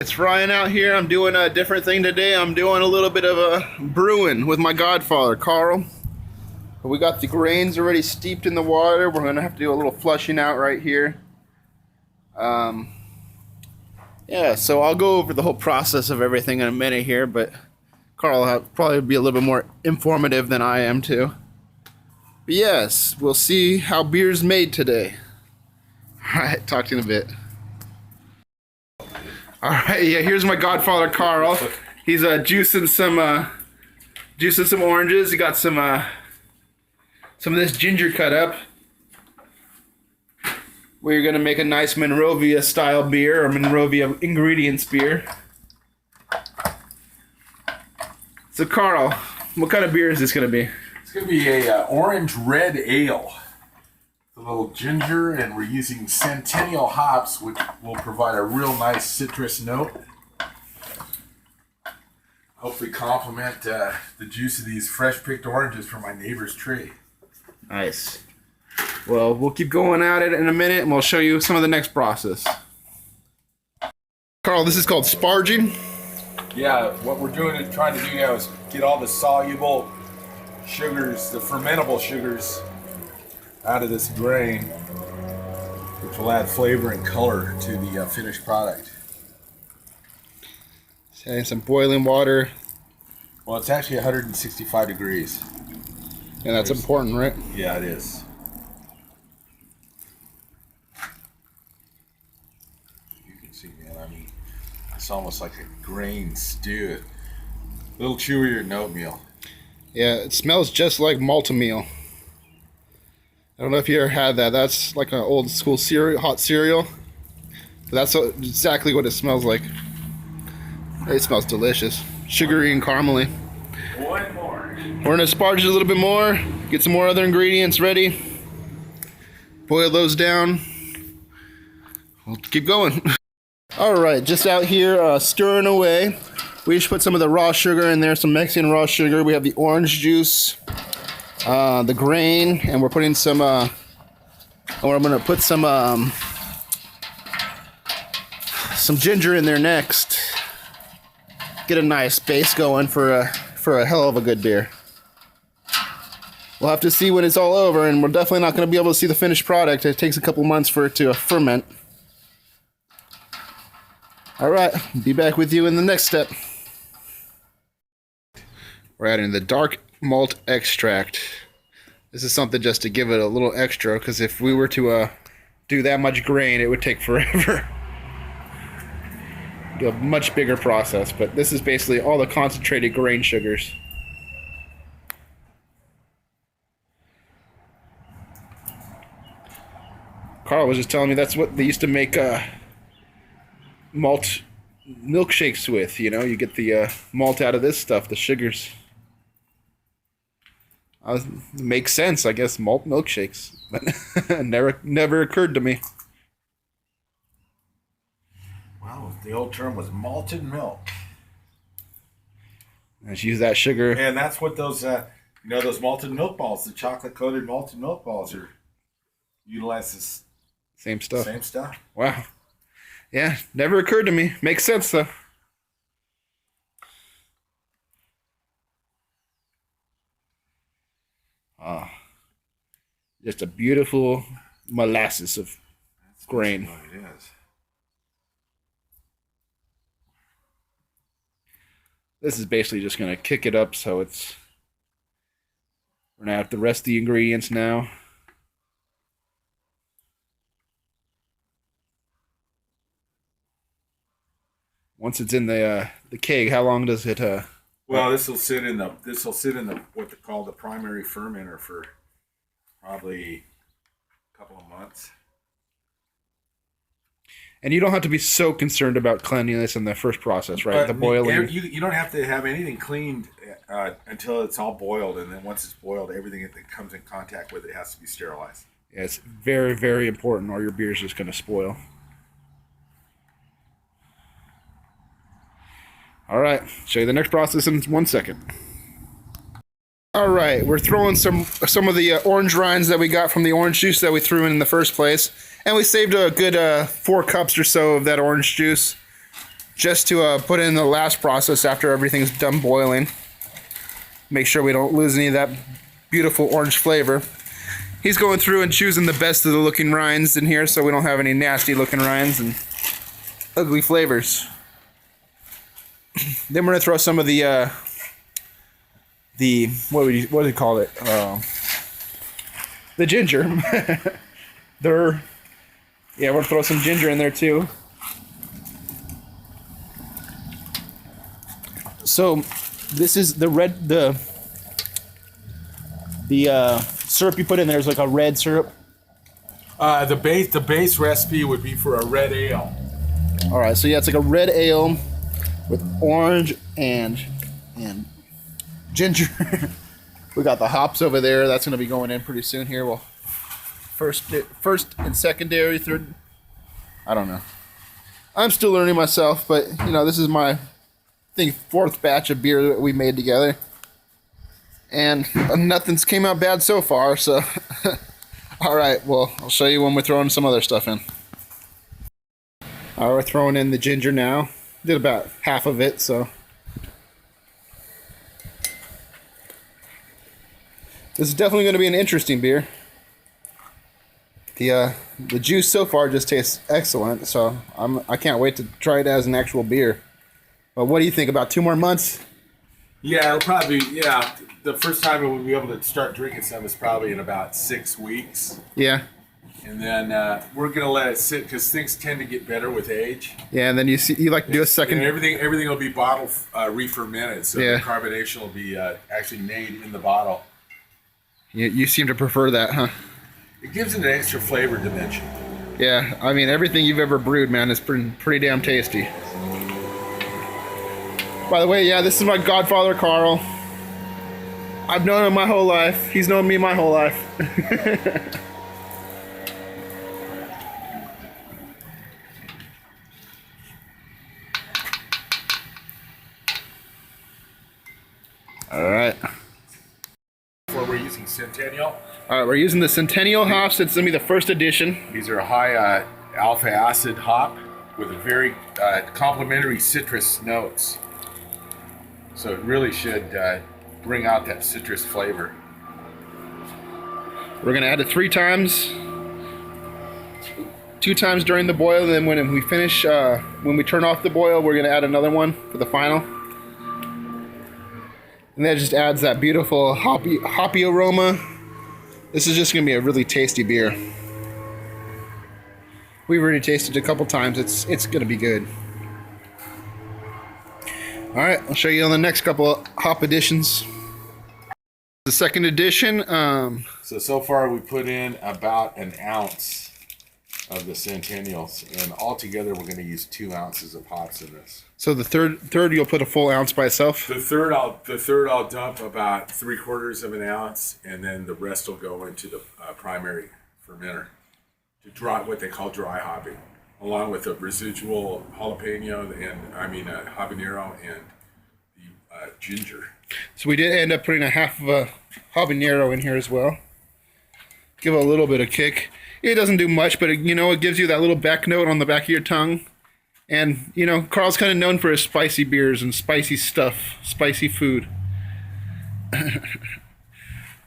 It's Ryan out here. I'm doing a different thing today. I'm doing a little bit of a brewing with my godfather, Carl. We got the grains already steeped in the water. We're gonna have to do a little flushing out right here. Yeah, so I'll go over the whole process of everything in a minute here, but Carl will probably be a little bit more informative than I am too. But yes, we'll see how beer's made today. All right, talk to you in a bit. All right, yeah, here's my godfather, Carl. He's juicing some oranges. He got some of this ginger cut up. We're gonna make a nice Monrovia style beer, or Monrovia ingredients beer. So Carl, what kind of beer is this gonna be? It's gonna be a orange red ale. A little ginger, and we're using Centennial hops, which will provide a real nice citrus note. Hopefully complement the juice of these fresh picked oranges from my neighbor's tree. Nice. Well, we'll keep going at it in a minute, and we'll show you some of the next process. Carl, this is called sparging. Yeah, what we're trying to do now is get all the soluble sugars, the fermentable sugars, out of this grain, which will add flavor and color to the finished product. Adding some boiling water. Well, it's actually 165 degrees. And that's important, right? Yeah, it is. You can see, man, I mean, it's almost like a grain stew. A little chewier than oatmeal. Yeah, it smells just like malt meal. I don't know if you ever had that. That's like an old school cereal, hot cereal. But that's exactly what it smells like. It smells delicious. Sugary and caramely. One more. We're gonna sparge it a little bit more. Get some more other ingredients ready. Boil those down. We'll keep going. Alright, just out here stirring away. We just put some of the raw sugar in there, some Mexican raw sugar. We have the orange juice. The grain, and we're putting some I'm gonna put some ginger in there next. Get a nice base going for a hell of a good beer. We'll have to see when it's all over, and we're definitely not going to be able to see the finished product. It takes a couple months for it to ferment. Alright, be back with you in the next step. We're adding the dark malt extract. This is something just to give it a little extra, because if we were to do that much grain, it would take forever. Do a much bigger process, but this is basically all the concentrated grain sugars. Carl was just telling me that's what they used to make malt milkshakes with. You know, you get the malt out of this stuff, the sugars. Makes sense, I guess, malt milkshakes, but never occurred to me. Well, the old term was malted milk. Let's use that sugar. And that's what those, those malted milk balls, the chocolate-coated malted milk balls are. Utilize this same stuff. Same stuff. Wow. Yeah, never occurred to me. Makes sense, though. Just a beautiful molasses of grain. That's what it is. This is basically just going to kick it up, so we're going to have the rest of the ingredients now. Once it's in the keg, how long does it Well, this will sit in the what they call the primary fermenter for probably a couple of months. And you don't have to be so concerned about cleanliness in the first process, right? The boiling. You don't have to have anything cleaned until it's all boiled, and then once it's boiled, everything that comes in contact with it has to be sterilized. Yeah, it's very, very important, or your beer's just going to spoil. All right, show you the next process in 1 second. All right, we're throwing some of the orange rinds that we got from the orange juice that we threw in the first place, and we saved a good 4 cups or so of that orange juice. just to put in the last process after everything's done boiling. Make sure we don't lose any of that beautiful orange flavor. He's going through and choosing the best of the looking rinds in here so we don't have any nasty looking rinds and ugly flavors. Then we're gonna throw some of the what do you call it? The ginger. We're gonna throw some ginger in there too. So this is the syrup you put in there is like a red syrup. The base recipe would be for a red ale. All right, so yeah, it's like a red ale with orange and ginger. We got the hops over there. That's going to be going in pretty soon here. Well, first and secondary, third. I don't know. I'm still learning myself, but you know, this is my, I think, 4th batch of beer that we made together, and nothing's came out bad so far. So, all right. Well, I'll show you when we're throwing some other stuff in. All right, we're throwing in the ginger now. Did about half of it, so. This is definitely going to be an interesting beer. The juice so far just tastes excellent, so I can't wait to try it as an actual beer. But what do you think? About 2 more months? Yeah, it'll probably the first time we'll be able to start drinking some is probably in about 6 weeks. Yeah. And then we're gonna let it sit because things tend to get better with age. Yeah, and then you like to do a second. And everything will be bottle re-fermented, so Yeah. the carbonation will be actually made in the bottle. You seem to prefer that, huh? It gives it an extra flavor dimension. Yeah, I mean, everything you've ever brewed, man, is pretty damn tasty. By the way, yeah, this is my godfather, Carl. I've known him my whole life. He's known me my whole life. All right. Where we're using Centennial. All right, we're using the Centennial hops. It's gonna be the first edition. These are high alpha acid hop with a very complementary citrus notes. So it really should bring out that citrus flavor. We're gonna add it 3 times. 2 times during the boil, and then when we finish, when we turn off the boil, we're gonna add another one for the final. And that just adds that beautiful hoppy aroma. This is just gonna be a really tasty beer. We've already tasted it a couple times. It's gonna be good. All right, I'll show you on the next couple of hop additions. The second edition. So far we put in about an ounce of the Centennials, and altogether we're going to use 2 ounces of hops in this. So the third you'll put a full ounce by itself. The third I'll dump about 3/4 of an ounce, and then the rest will go into the primary fermenter to dry, what they call dry hopping, along with the residual jalapeno and habanero and the ginger. So we did end up putting a half of a habanero in here as well. Give it a little bit of kick. It doesn't do much, but it gives you that little back note on the back of your tongue. And, Carl's kind of known for his spicy beers and spicy stuff, spicy food.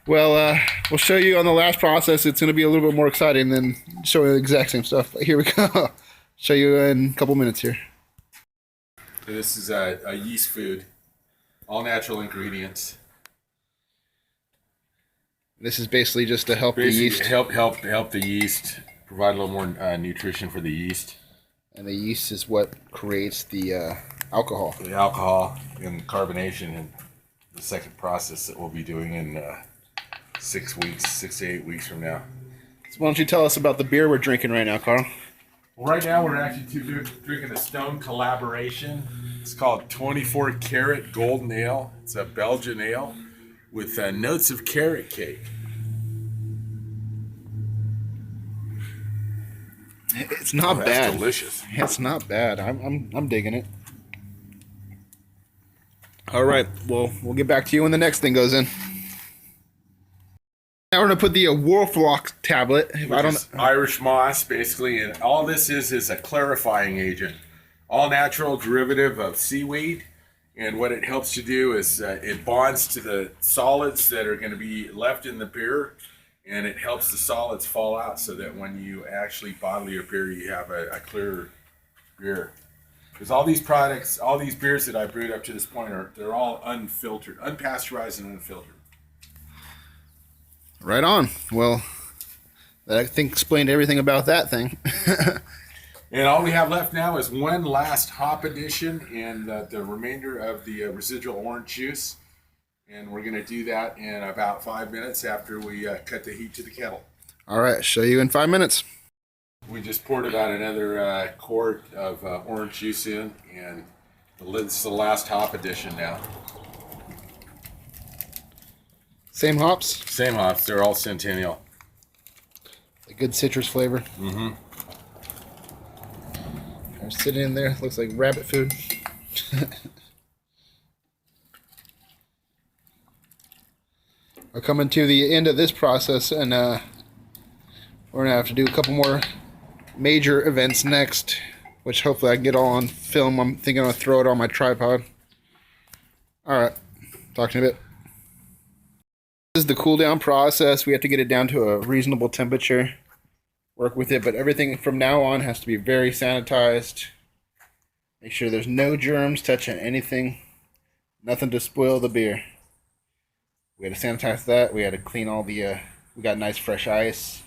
Well, we'll show you on the last process. It's going to be a little bit more exciting than showing the exact same stuff. But here we go. Show you in a couple minutes here. So this is a Yeast Food, all natural ingredients. This is basically just to help the yeast. Help the yeast, provide a little more nutrition for the yeast. And the yeast is what creates the alcohol. The alcohol and carbonation, and the second process that we'll be doing in 6 to 8 weeks from now. So why don't you tell us about the beer we're drinking right now, Carl? Well, right now we're actually drinking a Stone Collaboration. It's called 24 Karat Golden Ale. It's a Belgian ale with notes of carrot cake. It's not bad. That's delicious. It's not bad. I'm digging it. All right. Well, we'll get back to you when the next thing goes in. Now we're gonna put the Wolflock tablet. Irish moss, basically, and all this is a clarifying agent. all natural derivative of seaweed. And what it helps to do is it bonds to the solids that are going to be left in the beer, and it helps the solids fall out so that when you actually bottle your beer, you have a clear beer. Because all these products, all these beers that I brewed up to this point they're all unfiltered, unpasteurized and unfiltered. Right on. Well, that I think explained everything about that thing. And all we have left now is one last hop addition and the remainder of the residual orange juice. And we're going to do that in about 5 minutes after we cut the heat to the kettle. All right, show you in 5 minutes. We just poured about another quart of orange juice in, and this is the last hop addition now. Same hops? Same hops. They're all Centennial. A good citrus flavor. Mm-hmm. They're sitting in there. Looks like rabbit food. We're coming to the end of this process, and we're going to have to do a couple more major events next, which hopefully I can get all on film. I'm thinking I'm going to throw it on my tripod. Alright, talk to you in a bit. This is the cool down process. We have to get it down to a reasonable temperature, work with it, but everything from now on has to be very sanitized. Make sure there's no germs touching anything, nothing to spoil the beer. We had to sanitize that. We had to clean all the, we got nice fresh ice.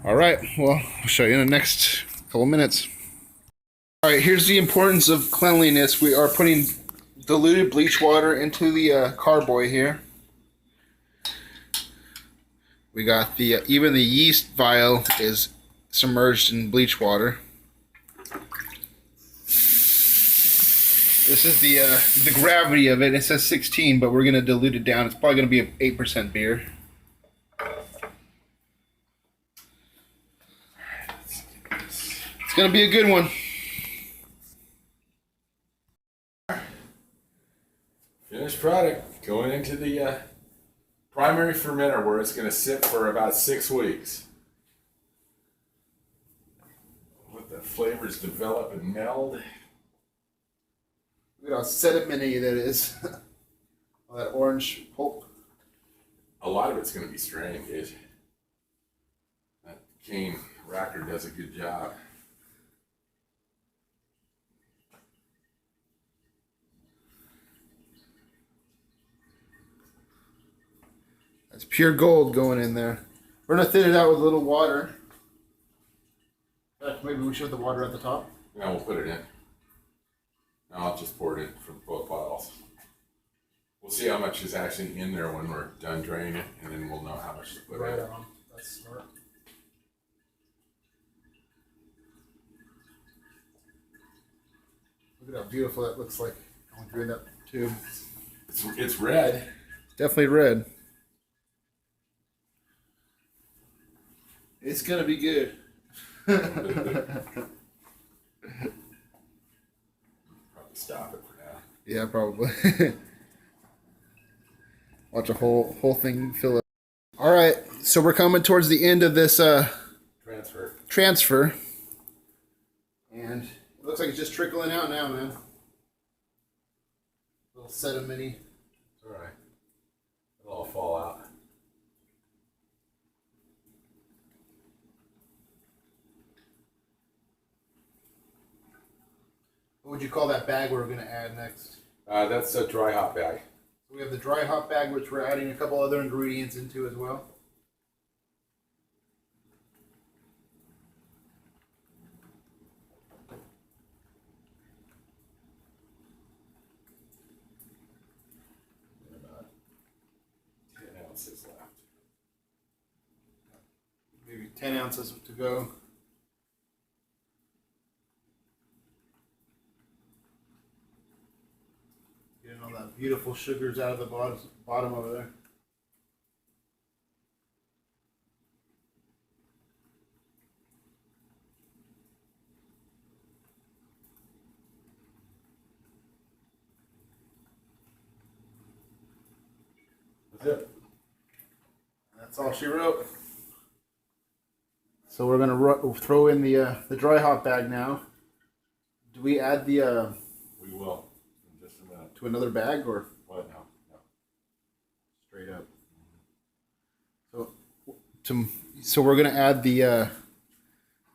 All right, well, I'll show you in the next couple minutes. All right, here's the importance of cleanliness. We are putting diluted bleach water into the carboy here. We got the, even the yeast vial is submerged in bleach water. This is the gravity of it. It says 16, but we're gonna dilute it down. It's probably gonna be an 8% beer. It's gonna be a good one. Finished product going into the primary fermenter where it's going to sit for about 6 weeks. Let the flavors develop and meld. Look at how sedimenty that is. All that orange pulp. A lot of it's going to be strained, dude. That cane racker does a good job. That's pure gold going in there. We're gonna thin it out with a little water. Maybe we should have the water at the top. Yeah, we'll put it in. No, I'll just pour it in from both bottles. We'll see how much is actually in there when we're done draining it, and then we'll know how much to put in. On. That's smart. Look at how beautiful that looks like going through that tube. It's red. Definitely red. It's gonna be good. Probably stop it for now. Yeah, probably. Watch a whole thing fill up. All right, so we're coming towards the end of this transfer, and it looks like it's just trickling out now, man. A little sedimenty. It's all right. It'll all fall out. What would you call that bag we're going to add next? That's a dry hop bag. So we have the dry hop bag, which we're adding a couple other ingredients into as well. About 10 ounces left. Maybe 10 ounces to go. Getting all that beautiful sugars out of the bottom over there. That's it. That's all she wrote. So we're gonna throw in the dry hop bag now. Do we add the? We will in just a minute. To another bag or? What? No, no. Straight up. So we're gonna add the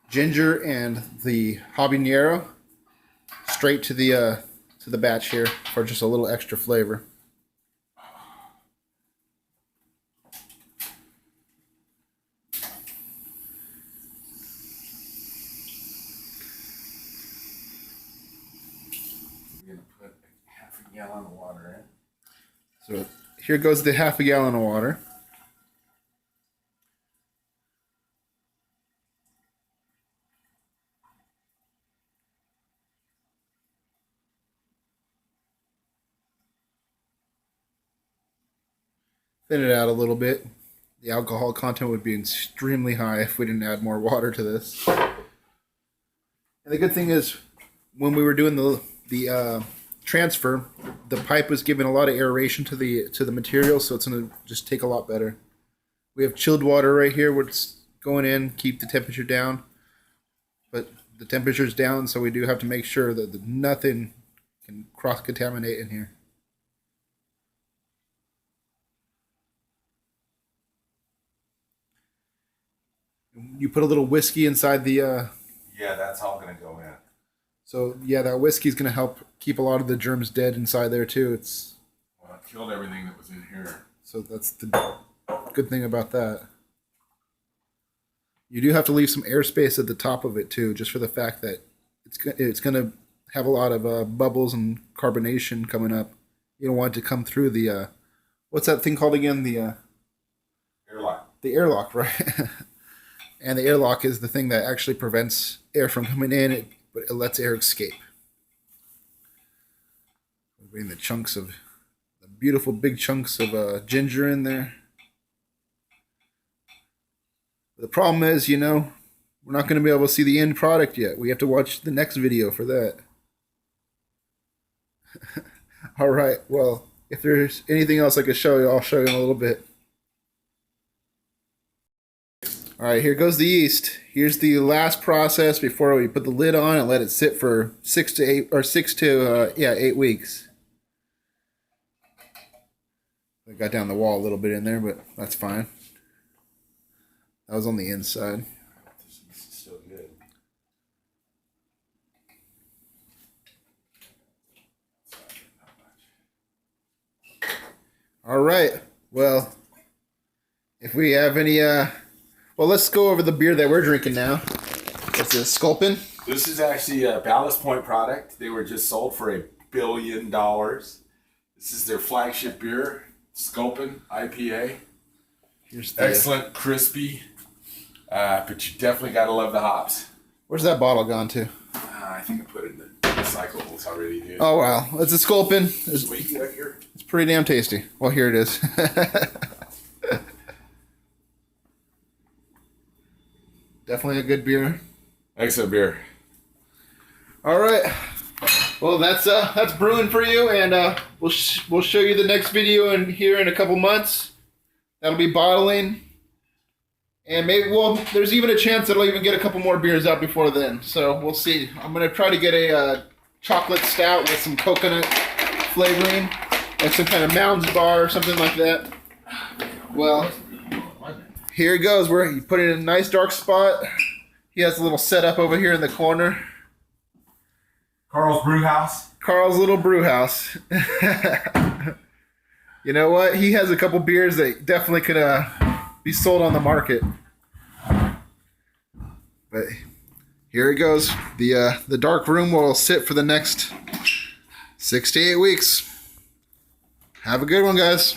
ginger and the habanero straight to the batch here for just a little extra flavor. We're gonna put half a gallon of water in. So here goes the half a gallon of water. Thin it out a little bit. The alcohol content would be extremely high if we didn't add more water to this. And the good thing is, when we were doing the transfer, the pipe was giving a lot of aeration to the material, so it's gonna just take a lot better. We have chilled water right here, where it's going in, keep the temperature down, but the temperature's down, so we do have to make sure that nothing can cross-contaminate in here. You put a little whiskey inside the. Yeah, that's all gonna go in. So yeah, that whiskey's gonna help keep a lot of the germs dead inside there too. Well, it killed everything that was in here. So that's the good thing about that. You do have to leave some airspace at the top of it too, just for the fact that it's gonna have a lot of bubbles and carbonation coming up. You don't want it to come through the what's that thing called again? The Airlock. The airlock, right? And the airlock is the thing that actually prevents air from coming in, but it lets air escape. We're putting the beautiful big chunks of ginger in there. The problem is, we're not going to be able to see the end product yet. We have to watch the next video for that. All right, well, if there's anything else I could show you, I'll show you in a little bit. All right, here goes the yeast. Here's the last process before we put the lid on and let it sit for 6 to 8 weeks. I got down the wall a little bit in there, but that's fine. That was on the inside. This yeast is so good. All right. Well, if we have any well, let's go over the beer that we're drinking now. It's a Sculpin. This is actually a Ballast Point product. They were just sold for $1 billion. This is their flagship beer, Sculpin i.p.a. Here's the, excellent, crispy, but you definitely got to love the hops. Where's that bottle gone to? I think I put it in the recyclables already, dude. Oh, wow. It's a Sculpin. Squeaky right here. It's pretty damn tasty. Well, here it is. Definitely a good beer. Excellent beer. All right. Well, that's brewing for you, and we'll show you the next video here in a couple months. That'll be bottling, and maybe there's even a chance that I'll even get a couple more beers out before then. So we'll see. I'm gonna try to get a chocolate stout with some coconut flavoring, like some kind of Mounds bar or something like that. Well. Here he goes. He put it in a nice dark spot. He has a little setup over here in the corner. Carl's Brew House. Carl's little brew house. You know what? He has a couple beers that definitely could be sold on the market. But here it goes. The dark room will sit for the next 6 to 8 weeks. Have a good one, guys.